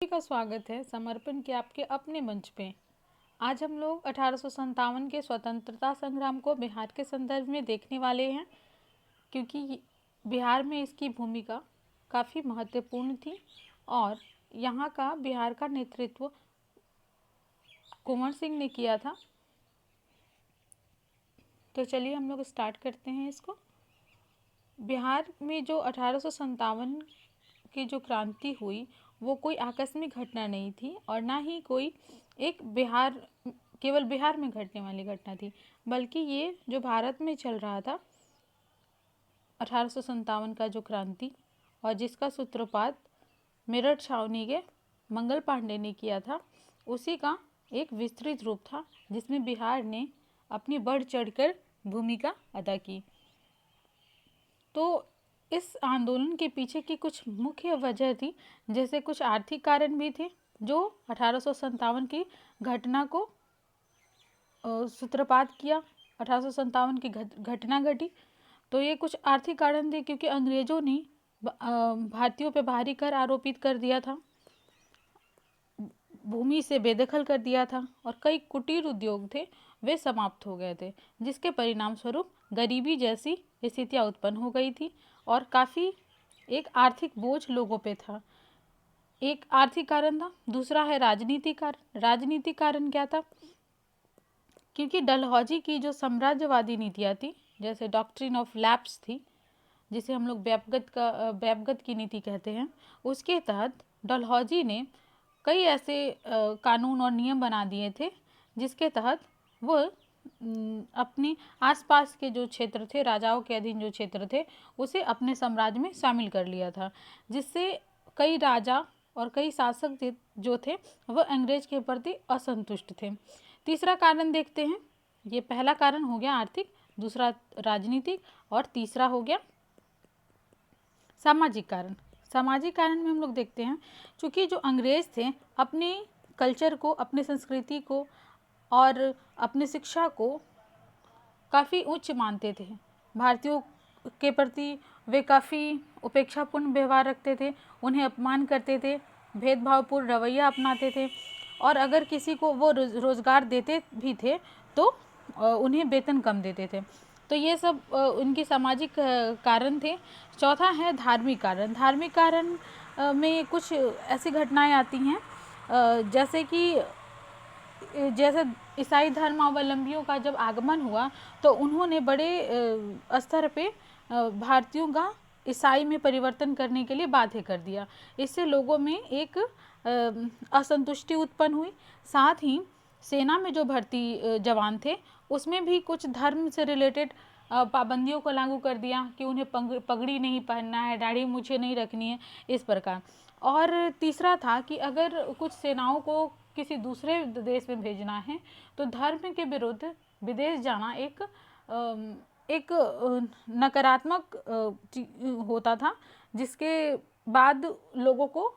सभी का स्वागत है समर्पण के आपके अपने मंच पे। आज हम लोग 1857 के स्वतंत्रता संग्राम को बिहार के संदर्भ में देखने वाले हैं, क्योंकि बिहार में इसकी भूमिका काफ़ी महत्वपूर्ण थी और यहाँ का बिहार का नेतृत्व कुंवर सिंह ने किया था। तो चलिए हम लोग स्टार्ट करते हैं इसको। बिहार में जो 1857 की जो क्रांति हुई वो कोई आकस्मिक घटना नहीं थी और ना ही कोई एक केवल बिहार में घटने वाली घटना थी, बल्कि ये जो भारत में चल रहा था 1857 का जो क्रांति, और जिसका सूत्रपात मेरठ छावनी के मंगल पांडे ने किया था, उसी का एक विस्तृत रूप था जिसमें बिहार ने अपनी बढ़ चढ़कर भूमिका अदा की। तो इस आंदोलन के पीछे की कुछ मुख्य वजह थी, जैसे कुछ आर्थिक कारण भी थे जो 1857 की घटना को सूत्रपात किया। 1857 की घटना घटी तो ये कुछ आर्थिक कारण थे, क्योंकि अंग्रेजों ने भारतीयों पे भारी कर आरोपित कर दिया था, भूमि से बेदखल कर दिया था और कई कुटीर उद्योग थे वे समाप्त हो गए थे, जिसके परिणाम स्वरूप गरीबी जैसी स्थितियाँ उत्पन्न हो गई थी और काफ़ी एक आर्थिक बोझ लोगों पे था। एक आर्थिक कारण था, दूसरा है राजनीतिक कारण। राजनीतिक कारण क्या था? क्योंकि डलहौजी की जो साम्राज्यवादी नीतियाँ थी, जैसे डॉक्ट्रिन ऑफ लैप्स थी, जिसे हम लोग बैपगत की नीति कहते हैं, उसके तहत डलहौजी ने कई ऐसे कानून और नियम बना दिए थे जिसके तहत वो अपने आसपास के जो क्षेत्र थे, राजाओं के अधीन जो क्षेत्र थे, उसे अपने साम्राज्य में शामिल कर लिया था, जिससे कई राजा और कई शासक जो थे वह अंग्रेज के प्रति असंतुष्ट थे। तीसरा कारण देखते हैं। ये पहला कारण हो गया आर्थिक, दूसरा राजनीतिक और तीसरा हो गया सामाजिक कारण। सामाजिक कारण में हम लोग देखते हैं, चूँकि जो अंग्रेज थे अपने कल्चर को, अपनी संस्कृति को और अपनी शिक्षा को काफ़ी उच्च मानते थे। भारतीयों के प्रति वे काफ़ी उपेक्षापूर्ण व्यवहार रखते थे, उन्हें अपमान करते थे, भेदभावपूर्ण रवैया अपनाते थे और अगर किसी को वो रोज़गार देते भी थे तो उन्हें वेतन कम देते थे। तो ये सब उनकी सामाजिक कारण थे। चौथा है धार्मिक कारण। धार्मिक कारण में कुछ ऐसी घटनाएं आती हैं जैसे ईसाई धर्मावलंबियों का जब आगमन हुआ तो उन्होंने बड़े स्तर पे भारतीयों का ईसाई में परिवर्तन करने के लिए बाध्य कर दिया। इससे लोगों में एक असंतुष्टि उत्पन्न हुई। साथ ही सेना में जो भर्ती जवान थे उसमें भी कुछ धर्म से रिलेटेड पाबंदियों को लागू कर दिया कि उन्हें पगड़ी नहीं पहनना है, दाढ़ी मूछें नहीं रखनी है, इस प्रकार। और तीसरा था कि अगर कुछ सेनाओं को किसी दूसरे देश में भेजना है तो धर्म के विरुद्ध विदेश जाना एक नकारात्मक होता था, जिसके बाद लोगों को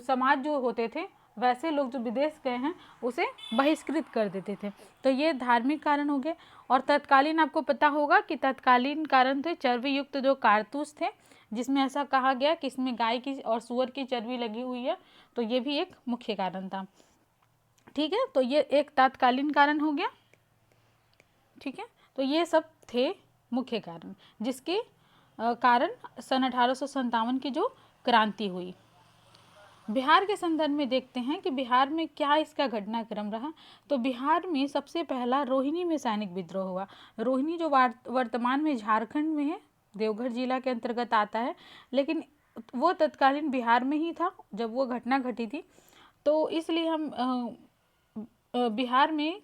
समाज जो होते थे वैसे लोग जो विदेश गए हैं उसे बहिष्कृत कर देते थे। तो ये धार्मिक कारण हो गए। और तत्कालीन, आपको पता होगा कि तत्कालीन कारण थे चर्बी युक्त जो कारतूस थे, जिसमें ऐसा कहा गया कि इसमें गाय की और सूअर की चर्बी लगी हुई है, तो ये भी एक मुख्य कारण था। ठीक है, तो ये एक तत्कालीन कारण हो गया। ठीक है, तो ये सब थे मुख्य कारण जिसके कारण सन 1857 की जो क्रांति हुई। बिहार के संदर्भ में देखते हैं कि बिहार में क्या इसका घटनाक्रम रहा। तो बिहार में सबसे पहला रोहिणी में सैनिक विद्रोह हुआ। रोहिणी जो वर्तमान में झारखंड में है, देवघर जिला के अंतर्गत आता है, लेकिन वो तत्कालीन बिहार में ही था जब वो घटना घटी थी। तो इसलिए हम बिहार में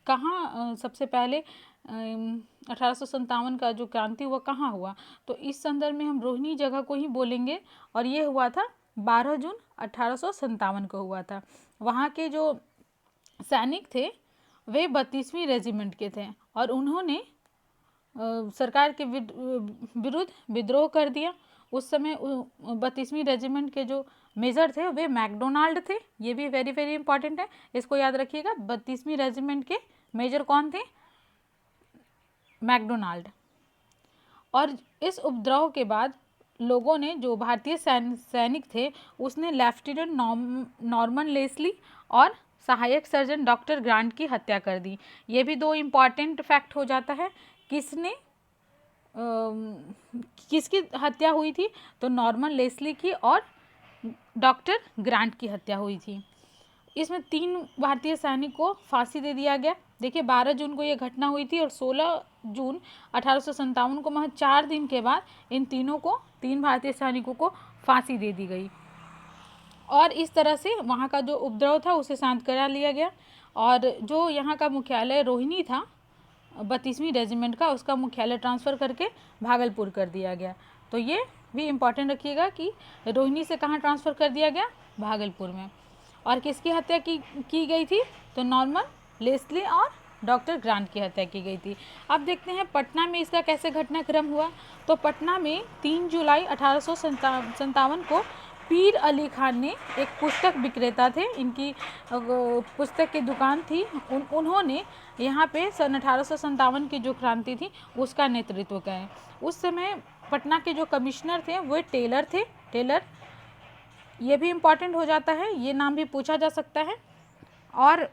कहाँ सबसे पहले 1857 का जो क्रांति हुआ कहाँ हुआ, तो इस संदर्भ में हम रोहिणी जगह को ही बोलेंगे। और ये हुआ था 12 जून 1857 को हुआ था। वहाँ के जो सैनिक थे वे 32वीं रेजिमेंट के थे और उन्होंने सरकार के विरुद्ध विद्रोह कर दिया। उस समय 32वीं रेजिमेंट के जो मेजर थे वे मैकडोनाल्ड थे। ये भी वेरी वेरी इंपॉर्टेंट है, इसको याद रखिएगा। 32वीं रेजिमेंट के मेजर कौन थे? मैकडोनाल्ड। और इस उपद्रव के बाद लोगों ने, जो भारतीय सैनिक थे, उसने लेफ्टिनेंट नॉर्मन लेस्ली और सहायक सर्जन डॉक्टर ग्रांट की हत्या कर दी। ये भी दो इम्पॉर्टेंट फैक्ट हो जाता है। किसने किसकी हत्या हुई थी? तो नॉर्मन लेस्ली की और डॉक्टर ग्रांट की हत्या हुई थी। इसमें 3 भारतीय सैनिक को फांसी दे दिया गया। देखिए 12 जून को ये घटना हुई थी और 16 जून 1857 को, महज 4 दिन के बाद इन तीनों को, 3 भारतीय सैनिकों को फांसी दे दी गई और इस तरह से वहाँ का जो उपद्रव था उसे शांत करा लिया गया। और जो यहाँ का मुख्यालय रोहिणी था 32वीं रेजिमेंट का, उसका मुख्यालय ट्रांसफ़र करके भागलपुर कर दिया गया। तो ये भी इम्पॉर्टेंट रखिएगा कि रोहिणी से कहाँ ट्रांसफ़र कर दिया गया? भागलपुर में। और किसकी हत्या की गई थी? तो नॉर्मन लेस्ली और डॉक्टर ग्रांट की हत्या की गई थी। अब देखते हैं पटना में इसका कैसे घटनाक्रम हुआ। तो पटना में 3 जुलाई 1857 को पीर अली खान ने, एक पुस्तक विक्रेता थे, इनकी पुस्तक की दुकान थी, उन्होंने यहाँ पे सन 1857 की जो क्रांति थी उसका नेतृत्व किया। उस समय पटना के जो कमिश्नर थे वो टेलर थे। टेलर, ये भी इम्पॉर्टेंट हो जाता है, ये नाम भी पूछा जा सकता है। और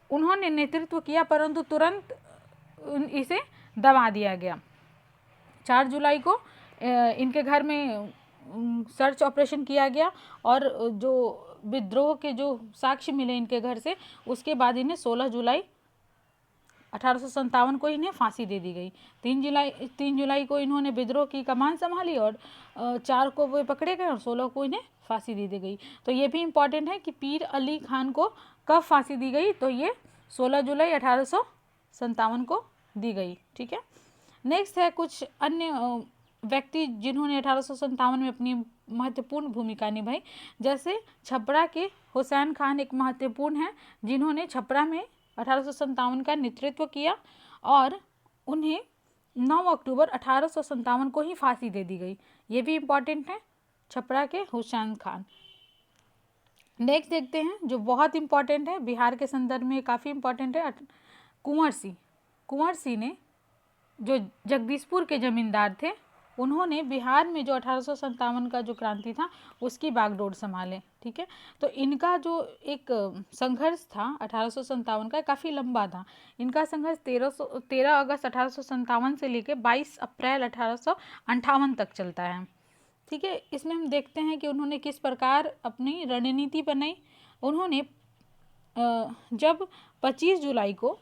उन्होंने नेतृत्व किया परंतु तुरंत इसे दबा दिया गया। 4 जुलाई को इनके घर में सर्च ऑपरेशन किया गया और जो विद्रोह के जो साक्ष्य मिले इनके घर से, उसके बाद इन्हें 16 जुलाई 1857 को इन्हें फांसी दे दी गई। 3 जुलाई को इन्होंने विद्रोह की कमान संभाली और 4 को वे पकड़े गए और 16 को इन्हें फांसी दे दी गई। तो ये भी इम्पॉर्टेंट है कि पीर अली खान को कब फांसी दी गई? तो ये 16 जुलाई 1857 को दी गई। ठीक है। नेक्स्ट है कुछ अन्य व्यक्ति जिन्होंने 1857 में अपनी महत्वपूर्ण भूमिका निभाई। जैसे छपरा के हुसैन खान एक महत्वपूर्ण हैं, जिन्होंने छपरा में 1857 का नेतृत्व किया और उन्हें 9 अक्टूबर 1857 को ही फांसी दे दी गई। ये भी इम्पॉर्टेंट है, छपरा के हुसैन खान। नेक्स्ट देखते हैं जो बहुत इम्पॉर्टेंट है, बिहार के संदर्भ में काफ़ी इम्पॉर्टेंट है, कुंवर सिंह। कुंवर सिंह ने, जो जगदीशपुर के जमींदार थे, उन्होंने बिहार में जो 1857 का जो क्रांति था उसकी बागडोर संभाले। ठीक है। तो इनका जो एक संघर्ष था 1857 का, काफ़ी लंबा था। इनका संघर्ष 13 अगस्त 1857 से लेकर 22 अप्रैल 1858 तक चलता है। ठीक है। इसमें हम देखते हैं कि उन्होंने किस प्रकार अपनी रणनीति बनाई। उन्होंने जब 25 जुलाई को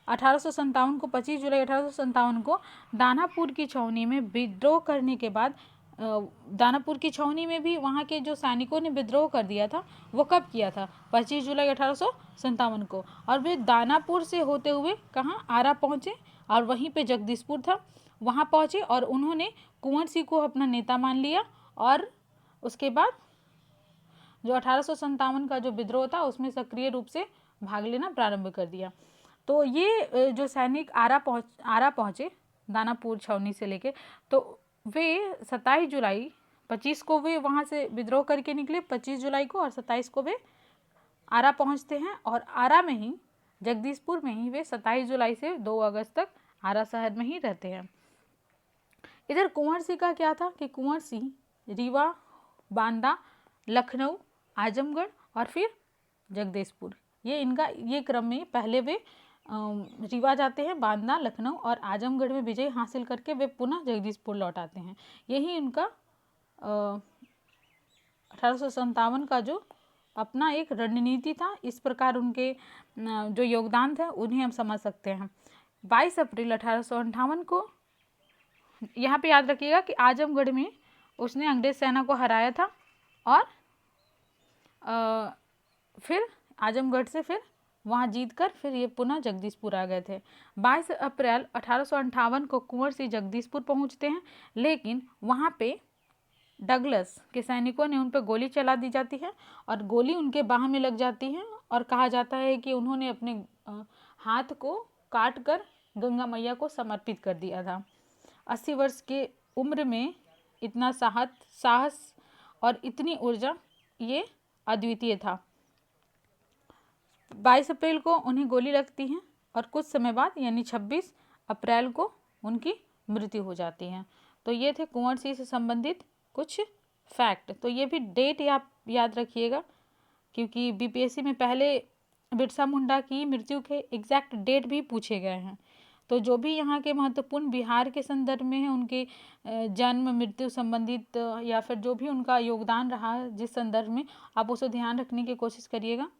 1857 को 25 जुलाई 1857 को दानापुर की छावनी में विद्रोह करने के बाद, दानापुर की छावनी में भी वहाँ के जो सैनिकों ने विद्रोह कर दिया था, वो कब किया था? 25 जुलाई 1857 को। और वे दानापुर से होते हुए कहाँ? आरा पहुँचे और वहीं पे जगदीशपुर था, वहाँ पहुँचे और उन्होंने कुंवर सिंह को अपना नेता मान लिया और उसके बाद जो 1857 का जो विद्रोह था उसमें सक्रिय रूप से भाग लेना प्रारंभ कर दिया। तो ये जो सैनिक आरा पहुँचे दानापुर छावनी से लेके, तो वे 27 जुलाई 25 को वे वहाँ से विद्रोह करके निकले 25 जुलाई को, और 27 को वे आरा पहुँचते हैं और आरा में ही, जगदीशपुर में ही वे 27 जुलाई से 2 अगस्त तक आरा शहर में ही रहते हैं। इधर कुंवर सिंह का क्या था कि कुंवर सिंह रीवा, बांदा, लखनऊ, आजमगढ़ और फिर जगदीशपुर, ये क्रम में पहले वे रीवा जाते हैं, बांदा, लखनऊ और आजमगढ़ में विजय हासिल करके वे पुनः जगदीशपुर लौट आते हैं। यही उनका 1857 का जो अपना एक रणनीति था। इस प्रकार उनके जो योगदान था उन्हें हम समझ सकते हैं। 22 अप्रैल 1858 को, यहाँ पे याद रखिएगा कि आजमगढ़ में उसने अंग्रेज सेना को हराया था और फिर आजमगढ़ से फिर वहाँ जीत कर फिर ये पुनः जगदीशपुर आ गए थे। 22 अप्रैल 1858 को कुंवर सिंह जगदीशपुर पहुँचते हैं, लेकिन वहाँ पे डगलस के सैनिकों ने उन पर गोली चला दी जाती है और गोली उनके बाह में लग जाती है और कहा जाता है कि उन्होंने अपने हाथ को काट कर गंगा मैया को समर्पित कर दिया था। 80 वर्ष के उम्र में इतना साहस और इतनी ऊर्जा, ये अद्वितीय था। 22 अप्रैल को उन्हें गोली लगती है और कुछ समय बाद यानी 26 अप्रैल को उनकी मृत्यु हो जाती है। तो ये थे कुंवर सिंह से संबंधित कुछ फैक्ट। तो ये भी डेट आप याद रखिएगा, क्योंकि बीपीएससी में पहले बिरसा मुंडा की मृत्यु के एग्जैक्ट डेट भी पूछे गए हैं। तो जो भी यहाँ के महत्वपूर्ण बिहार के संदर्भ में है, उनके जन्म मृत्यु संबंधित या फिर जो भी उनका योगदान रहा जिस संदर्भ में, आप उसे ध्यान रखने की कोशिश करिएगा।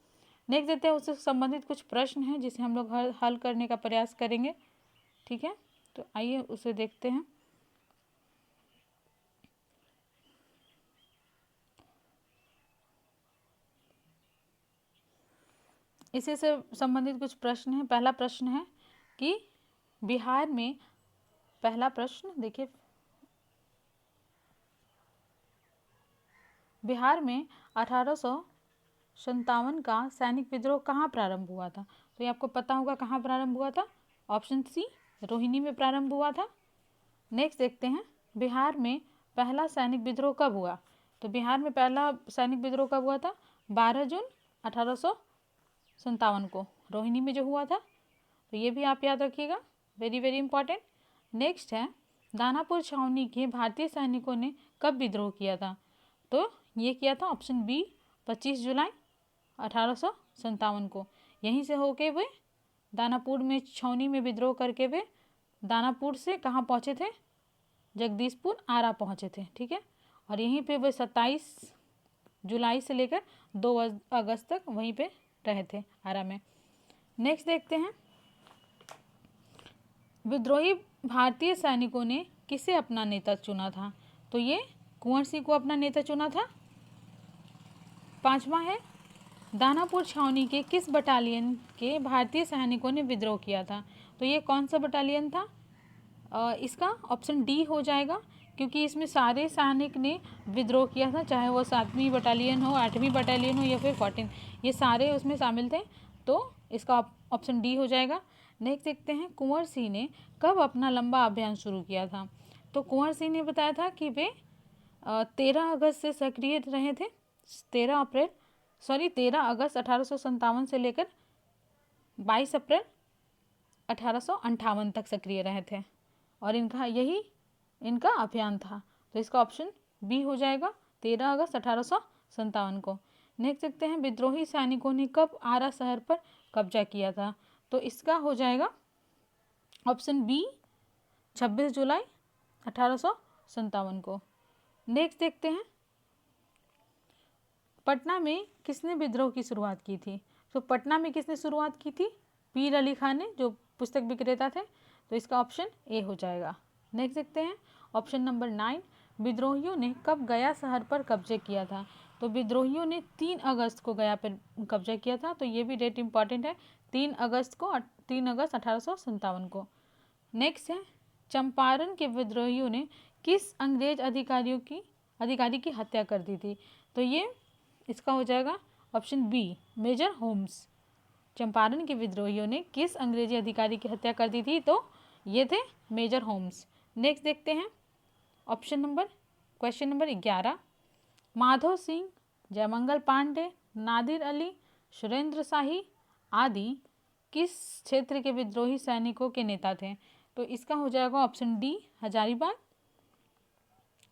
नेक्स्ट देते हैं, उससे संबंधित कुछ प्रश्न हैं जिसे हम लोग हल करने का प्रयास करेंगे। ठीक है, तो आइए उसे देखते हैं। इसी से संबंधित कुछ प्रश्न हैं। पहला प्रश्न है कि बिहार में, पहला प्रश्न देखिए, बिहार में 1857 का सैनिक विद्रोह कहाँ प्रारंभ हुआ था? तो ये आपको पता होगा कहाँ प्रारंभ हुआ था। ऑप्शन सी, रोहिणी में प्रारंभ हुआ था। नेक्स्ट देखते हैं, बिहार में पहला सैनिक विद्रोह कब हुआ? तो बिहार में पहला सैनिक विद्रोह कब हुआ था? 12 जून 1857 को, रोहिणी में जो हुआ था। तो ये भी आप याद रखिएगा, वेरी वेरी इंपॉर्टेंट। नेक्स्ट है, दानापुर छावनी के भारतीय सैनिकों ने कब विद्रोह किया था? तो ये किया था ऑप्शन बी, 25 जुलाई 1857 को। यहीं से होके वे दानापुर में छावनी में विद्रोह करके वे दानापुर से कहाँ पहुँचे थे? जगदीशपुर आरा पहुँचे थे। ठीक है, और यहीं पे वे 27 जुलाई से लेकर 2 अगस्त तक वहीं पे रहे थे, आरा में। नेक्स्ट देखते हैं, विद्रोही भारतीय सैनिकों ने किसे अपना नेता चुना था? तो ये कुंवर सिंह को अपना नेता चुना था। पांचवा है, दानापुर छावनी के किस बटालियन के भारतीय सैनिकों ने विद्रोह किया था? तो ये कौन सा बटालियन था? इसका ऑप्शन डी हो जाएगा, क्योंकि इसमें सारे सैनिक ने विद्रोह किया था, चाहे वो 7वीं बटालियन हो, 8वीं बटालियन हो या फिर 14, ये सारे उसमें शामिल थे। तो इसका ऑप्शन डी हो जाएगा। नेक्स्ट देखते हैं, कुंवर सिंह ने कब अपना लंबा अभियान शुरू किया था? तो कुंवर सिंह ने बताया था कि वे 13 अगस्त से सक्रिय रहे थे। 13 अगस्त 1857 से लेकर 22 अप्रैल 1858 तक सक्रिय रहे थे, और इनका अभियान था। तो इसका ऑप्शन बी हो जाएगा, 13 अगस्त 1857 को। नेक्स्ट देखते हैं, विद्रोही सैनिकों ने कब आरा शहर पर कब्जा किया था? तो इसका हो जाएगा ऑप्शन बी, 26 जुलाई 1857 को। नेक्स्ट देखते हैं, पटना में किसने विद्रोह की शुरुआत की थी? तो पटना में किसने शुरुआत की थी? पीर अली खान ने, जो पुस्तक विक्रेता थे। तो इसका ऑप्शन ए हो जाएगा। नेक्स्ट देखते हैं, ऑप्शन नंबर 9, विद्रोहियों ने कब गया शहर पर कब्जे किया था? तो विद्रोहियों ने 3 अगस्त को गया पर कब्जा किया था। तो ये भी डेट इंपॉर्टेंट है, 3 अगस्त 1857 को। नेक्स्ट है, चंपारण के विद्रोहियों ने किस अंग्रेज अधिकारी की हत्या कर दी थी? तो ये इसका हो जाएगा option B, major Holmes. Champaran के विद्रोहियों ने किस अंग्रेजी अधिकारी की हत्या कर दी थी? तो ये थे मेजर होम्स। नेक्स्ट देखते हैं, क्वेश्चन नंबर 11, माधव सिंह, जयमंगल पांडे, नादिर अली, सुरेंद्र शाही आदि किस क्षेत्र के विद्रोही सैनिकों के नेता थे? तो इसका हो जाएगा ऑप्शन डी, हजारीबाग।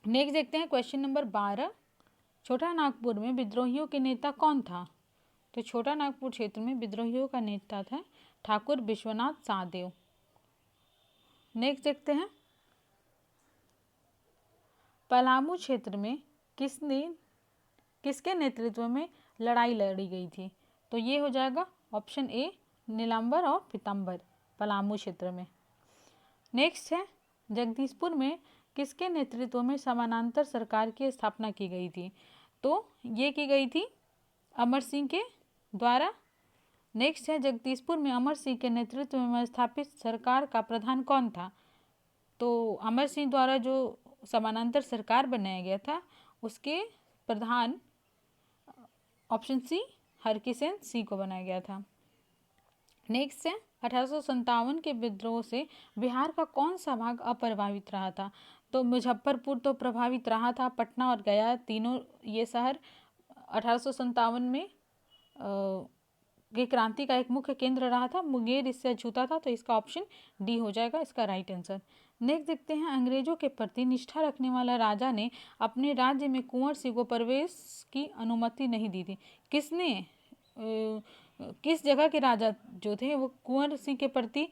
नेक्स्ट देखते हैं, क्वेश्चन नंबर 12, छोटा नागपुर में विद्रोहियों के नेता कौन था? तो छोटा नागपुर क्षेत्र में विद्रोहियों का नेता था ठाकुर विश्वनाथ शाहदेव। नेक्स्ट देखते हैं, पलामू क्षेत्र में किसके नेतृत्व में लड़ाई लड़ी गई थी? तो ये हो जाएगा ऑप्शन ए, नीलांबर और पीताम्बर, पलामू क्षेत्र में। नेक्स्ट है, जगदीशपुर में किसके नेतृत्व में समानांतर सरकार की स्थापना की गई थी? तो ये की गई थी अमर सिंह के द्वारा। नेक्स्ट है, जगदीशपुर में अमर सिंह के नेतृत्व में स्थापित सरकार का प्रधान कौन था? तो अमर सिंह द्वारा जो समानांतर सरकार बनाया गया था, उसके प्रधान ऑप्शन सी, हरकिशन सिंह को बनाया गया था। नेक्स्ट है, 1857 के विद्रोह से बिहार का कौन सा भाग अप्रभावित रहा था? तो मुजफ्फरपुर तो प्रभावित रहा था, पटना और गया तीनों ये शहर 1857 में ये क्रांति का एक मुख्य केंद्र रहा था। मुंगेर इससे अछूता था। तो इसका ऑप्शन डी हो जाएगा इसका राइट आंसर। नेक्स्ट देखते हैं, अंग्रेजों के प्रति निष्ठा रखने वाला राजा ने अपने राज्य में कुंवर सिंह को प्रवेश की अनुमति नहीं दी थी। किसने किस जगह के राजा जो थे वो कुंवर सिंह के प्रति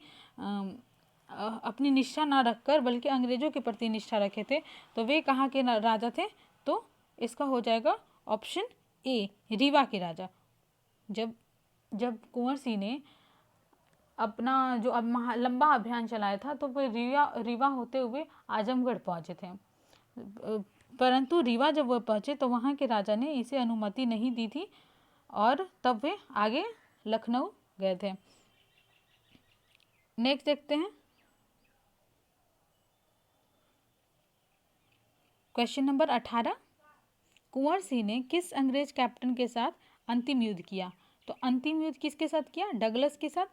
अपनी निष्ठा ना रखकर बल्कि अंग्रेजों के प्रति निष्ठा रखे थे? तो वे कहाँ के राजा थे? तो इसका हो जाएगा ऑप्शन ए, रीवा के राजा। जब कुंवर सिंह ने अपना जो अब लंबा अभियान चलाया था तो वे रीवा होते हुए आजमगढ़ पहुंचे थे, परंतु रीवा जब वो पहुंचे तो वहाँ के राजा ने इसे अनुमति नहीं दी थी और तब वे आगे लखनऊ गए थे। नेक्स्ट देखते हैं, क्वेश्चन नंबर 18, कुंवर सिंह ने किस अंग्रेज कैप्टन के साथ अंतिम युद्ध किया? तो अंतिम युद्ध किसके साथ किया? डगलस के साथ।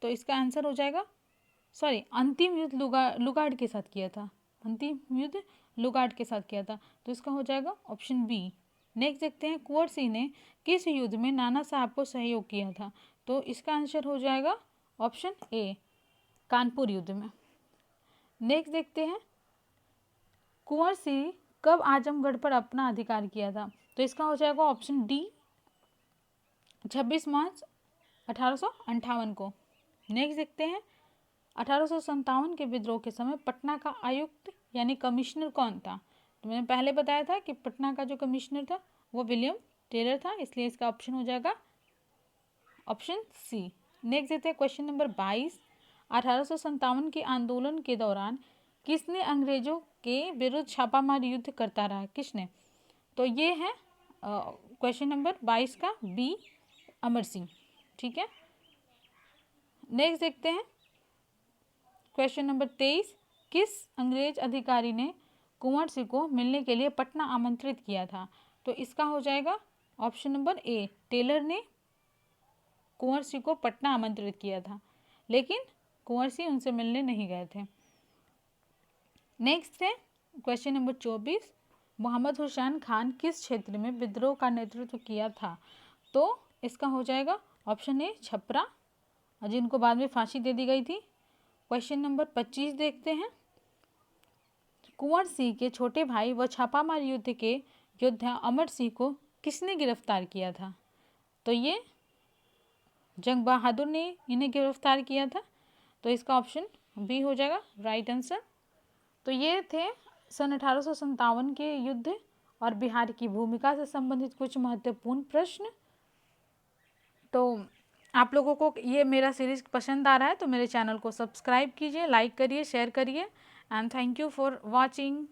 तो इसका आंसर हो जाएगा, सॉरी, अंतिम युद्ध लुगार्ड के साथ किया था। अंतिम युद्ध लुगार्ड के साथ किया था, तो इसका हो जाएगा ऑप्शन बी। नेक्स्ट देखते हैं, कुंवर सिंह ने किस युद्ध में नाना साहब को सहयोग किया था? तो इसका आंसर हो जाएगा ऑप्शन ए, कानपुर युद्ध में। नेक्स्ट देखते हैं, कुंवर सिंह कब आजमगढ़ पर अपना अधिकार किया था? तो इसका हो जाएगा ऑप्शन डी, 26 मार्च 1858 को। नेक्स्ट देखते हैं, 1857 के विद्रोह के समय पटना का आयुक्त यानी कमिश्नर कौन था? तो मैंने पहले बताया था कि पटना का जो कमिश्नर था वो विलियम टेलर था, इसलिए इसका ऑप्शन हो जाएगा ऑप्शन सी। नेक्स्ट देखते हैं, क्वेश्चन नंबर 22, 1857 के आंदोलन के दौरान किसने अंग्रेजों के विरुद्ध छापामार युद्ध करता रहा? किसने? तो ये है क्वेश्चन नंबर 22 का बी, अमर सिंह। ठीक है। नेक्स्ट देखते हैं, क्वेश्चन नंबर 23, किस अंग्रेज अधिकारी ने कुंवर सिंह को मिलने के लिए पटना आमंत्रित किया था? तो इसका हो जाएगा ऑप्शन नंबर ए, टेलर ने कुंवर सिंह को पटना आमंत्रित किया था, लेकिन कुंवर सिंह उनसे मिलने नहीं गए थे। नेक्स्ट है क्वेश्चन नंबर 24, मोहम्मद हुसैन खान किस क्षेत्र में विद्रोह का नेतृत्व किया था? तो इसका हो जाएगा ऑप्शन ए, छपरा, जिनको बाद में फांसी दे दी गई थी। क्वेश्चन नंबर 25 देखते हैं, कुंवर सिंह के छोटे भाई व छापामार युद्ध के योद्धा अमर सिंह को किसने गिरफ्तार किया था? तो ये जंग बहादुर ने इन्हें गिरफ्तार किया था, तो इसका ऑप्शन बी हो जाएगा राइट आंसर। तो ये थे सन 1857 के युद्ध और बिहार की भूमिका से संबंधित कुछ महत्वपूर्ण प्रश्न। तो आप लोगों को ये मेरा सीरीज पसंद आ रहा है तो मेरे चैनल को सब्सक्राइब कीजिए, लाइक करिए, शेयर करिए, and thank you for watching.